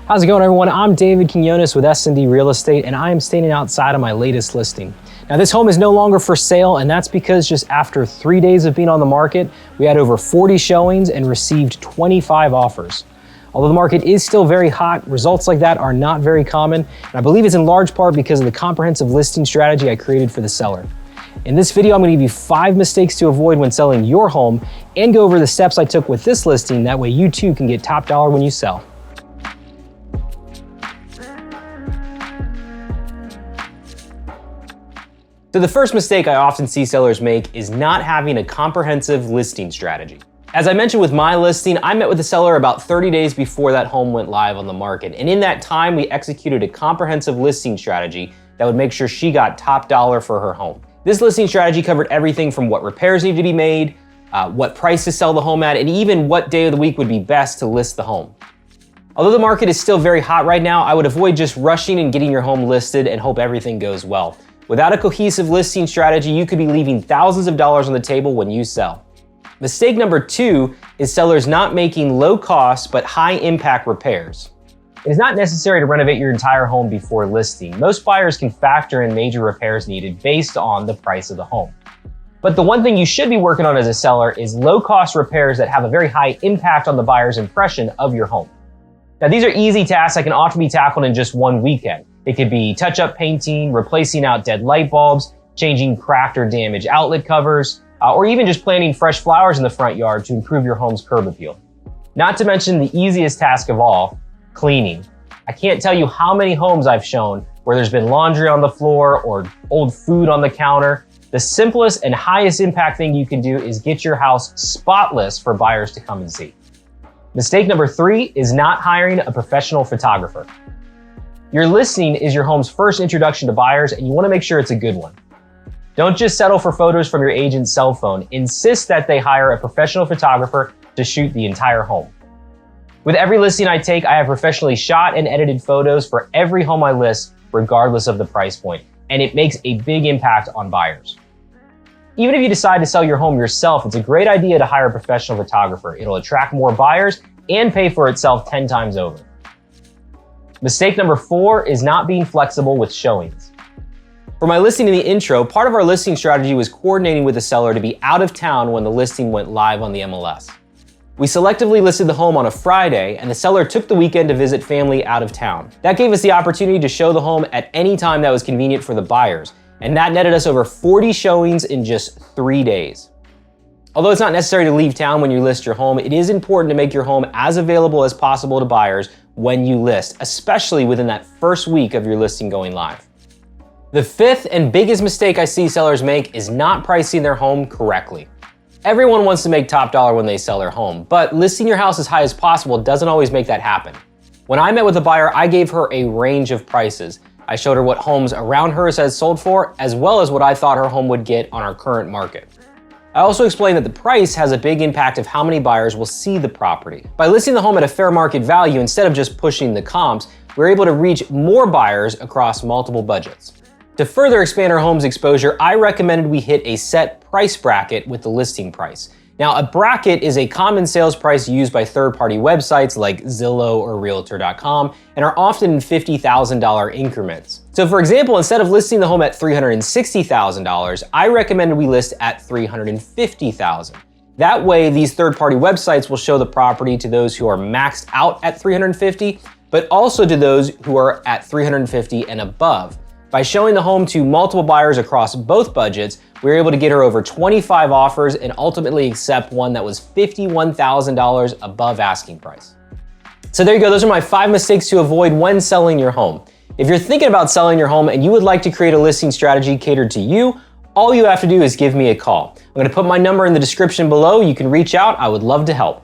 How's it going, everyone? I'm David Quinones with S&D Real Estate, and I am standing outside of my latest listing. Now, this home is no longer for sale, and that's because just after 3 days of being on the market, we had over 40 showings and received 25 offers. Although the market is still very hot, results like that are not very common, and I believe it's in large part because of the comprehensive listing strategy I created for the seller. In this video, I'm going to give you 5 mistakes to avoid when selling your home and go over the steps I took with this listing. That way you too can get top dollar when you sell. So the first mistake I often see sellers make is not having a comprehensive listing strategy. As I mentioned with my listing, I met with the seller about 30 days before that home went live on the market. And in that time, we executed a comprehensive listing strategy that would make sure she got top dollar for her home. This listing strategy covered everything from what repairs need to be made, what price to sell the home at, and even what day of the week would be best to list the home. Although the market is still very hot right now, I would avoid just rushing and getting your home listed and hope everything goes well. Without a cohesive listing strategy, you could be leaving thousands of dollars on the table when you sell. Mistake number 2 is sellers not making low cost but high impact repairs. It is not necessary to renovate your entire home before listing. Most buyers can factor in major repairs needed based on the price of the home. But the one thing you should be working on as a seller is low cost repairs that have a very high impact on the buyer's impression of your home. Now, these are easy tasks that can often be tackled in just one weekend. It could be touch-up painting, replacing outdated light bulbs, changing cracked or damaged outlet covers, or even just planting fresh flowers in the front yard to improve your home's curb appeal. Not to mention the easiest task of all, cleaning. I can't tell you how many homes I've shown where there's been laundry on the floor or old food on the counter. The simplest and highest impact thing you can do is get your house spotless for buyers to come and see. Mistake number 3 is not hiring a professional photographer. Your listing is your home's first introduction to buyers, and you want to make sure it's a good one. Don't just settle for photos from your agent's cell phone. Insist that they hire a professional photographer to shoot the entire home. With every listing I take, I have professionally shot and edited photos for every home I list, regardless of the price point, and it makes a big impact on buyers. Even if you decide to sell your home yourself, it's a great idea to hire a professional photographer. It'll attract more buyers and pay for itself 10 times over. Mistake number 4 is not being flexible with showings. For my listing in the intro, part of our listing strategy was coordinating with the seller to be out of town when the listing went live on the MLS. We selectively listed the home on a Friday, and the seller took the weekend to visit family out of town. That gave us the opportunity to show the home at any time that was convenient for the buyers, and that netted us over 40 showings in just 3 days. Although it's not necessary to leave town when you list your home, it is important to make your home as available as possible to buyers when you list, especially within that first week of your listing going live. The 5th and biggest mistake I see sellers make is not pricing their home correctly. Everyone wants to make top dollar when they sell their home, but listing your house as high as possible doesn't always make that happen. When I met with a buyer, I gave her a range of prices. I showed her what homes around hers has sold for, as well as what I thought her home would get on our current market. I also explained that the price has a big impact of how many buyers will see the property. By listing the home at a fair market value instead of just pushing the comps, we're able to reach more buyers across multiple budgets. To further expand our home's exposure, I recommended we hit a set price bracket with the listing price. Now, a bracket is a common sales price used by third-party websites like Zillow or Realtor.com and are often in $50,000 increments. So for example, instead of listing the home at $360,000, I recommended we list at $350,000. That way, these third-party websites will show the property to those who are maxed out at $350,000, but also to those who are at $350,000 and above. By showing the home to multiple buyers across both budgets, we were able to get her over 25 offers and ultimately accept one that was $51,000 above asking price. So there you go, those are my 5 mistakes to avoid when selling your home. If you're thinking about selling your home and you would like to create a listing strategy catered to you, all you have to do is give me a call. I'm gonna put my number in the description below. You can reach out, I would love to help.